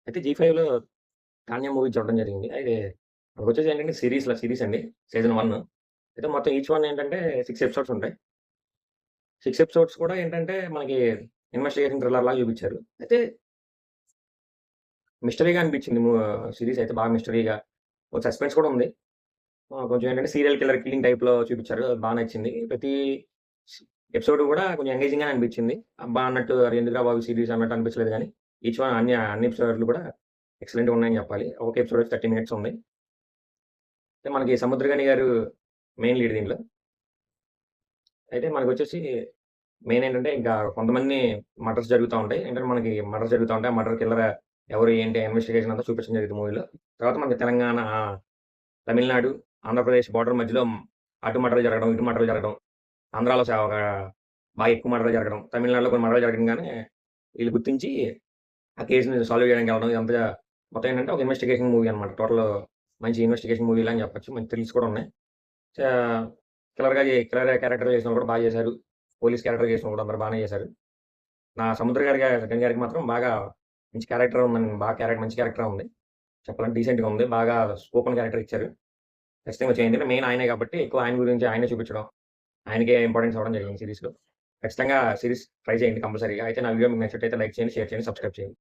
అయితే జీ5లో 'ధాన్యం' మూవీ చూడడం జరిగింది. అయితే మనకొచ్చేసి ఏంటంటే సిరీస్ అండి. సీజన్ 1 అయితే మొత్తం ఈచ్ వన్ ఏంటంటే 6 ఎపిసోడ్స్ ఉంటాయి. 6 ఎపిసోడ్స్ కూడా ఏంటంటే మనకి ఇన్వెస్టిగేషన్ థ్రిల్లర్ లాగా చూపించారు. అయితే మిస్టరీగా అనిపించింది సీరీస్ అయితే బాగా మిస్టరీగా, కొంచెం సస్పెన్స్ కూడా ఉంది. కొంచెం ఏంటంటే సీరియల్ కిల్లర్ కిల్లింగ్ టైప్‌లో చూపించారు. అది బా నచ్చింది. ప్రతి స్ ఎపిసోడ్ కూడా కొంచెం ఎంగేజింగ్‌గానే అనిపించింది. అబ్బా! అన్నట్టు అరె! ఎందుకురా బాబు సీరీస్ అన్నట్టు అనిపించలేదు గానీ, ఈచ్ వన్ అన్ని ఎపిసోడ్‌లు కూడా ఎక్సలెంట్‌గా ఉన్నాయని చెప్పాలి. ఒక ఎపిసోడ్ వచ్చి 30 మినిట్స్ ఉంది. అయితే మనకి 'సముద్రగని' గారు మెయిన్ లీడ్ దీంట్లో. అయితే మనకొచ్చేసి మెయిన్ ఏంటంటే ఇంకా కొంతమంది మర్డర్స్ జరుగుతా ఉంటాయి. ఏంటంటే మనకి మర్డర్స్ జరుగుతా ఉంటాయి. ఆ మర్డర్ కిల్లర్ ఎవరు ఏంటి ఇన్వెస్టిగేషన్ అంతా చూపించడం జరిగింది మూవీలో. తర్వాత మనకి తెలంగాణ, తమిళనాడు, ఆంధ్రప్రదేశ్ బోర్డర్ మధ్యలో అటు మర్డర్‌లు జరగడం, ఇటు మర్డర్‌లు జరగడం. ఆంధ్రాలో ఒక బాగా ఎక్కువ మర్డర్‌లు జరగడం. తమిళనాడులో కొన్ని మర్డర్‌లు జరగంగానే వీళ్ళు గుర్తించి ఆ కేస్‌ని సాల్వ్ చేయడానికి ఎళ్ళడం. ఇదంతా మొత్తం ఏంటంటే ఒక ఇన్వెస్టిగేషన్ మూవీ అన్నమాట. టోటల్ మంచి ఇన్వెస్టిగేషన్ మూవీలా అని చెప్పొచ్చు. మంచి థ్రిల్స్ కూడా ఉన్నాయి. చా కిల్లర్ క్యారెక్టర్ చేసినోళ్ళు కూడా బాగా చేశారు. పోలీస్ క్యారెక్టర్ చేసినోళ్ళు కూడా అందరూ బానే చేశారు. నా గని గారికి మాత్రం బాగా మంచి క్యారెక్టర్ ఉందండి. మంచి క్యారెక్టరే ఉంది. చెప్పాలంటే డీసెంట్‌గా ఉంది. బాగా స్కోప్ ఉన్న క్యారెక్టర్ ఇచ్చారు. ఖచ్చితంగా వచ్చాయి. ఎందుకంటే మెయిన్ ఆయనే కాబట్టి ఎక్కువ ఆయన గురించి ఆయనే చూపించడం. ఆయనకే ఇంపార్టెన్స్ ఇవ్వడం జరిగింది సీరీస్‌లో. ఖచ్చితంగా సీరీస్ ట్రై చేయండి కంపల్సరీగా. అయితే నా వీడియో మీకు నచ్చినట్టయితే లైక్ చేయండి, షేర్ చేయండి, సబ్స్క్రైబ్ చేయండి.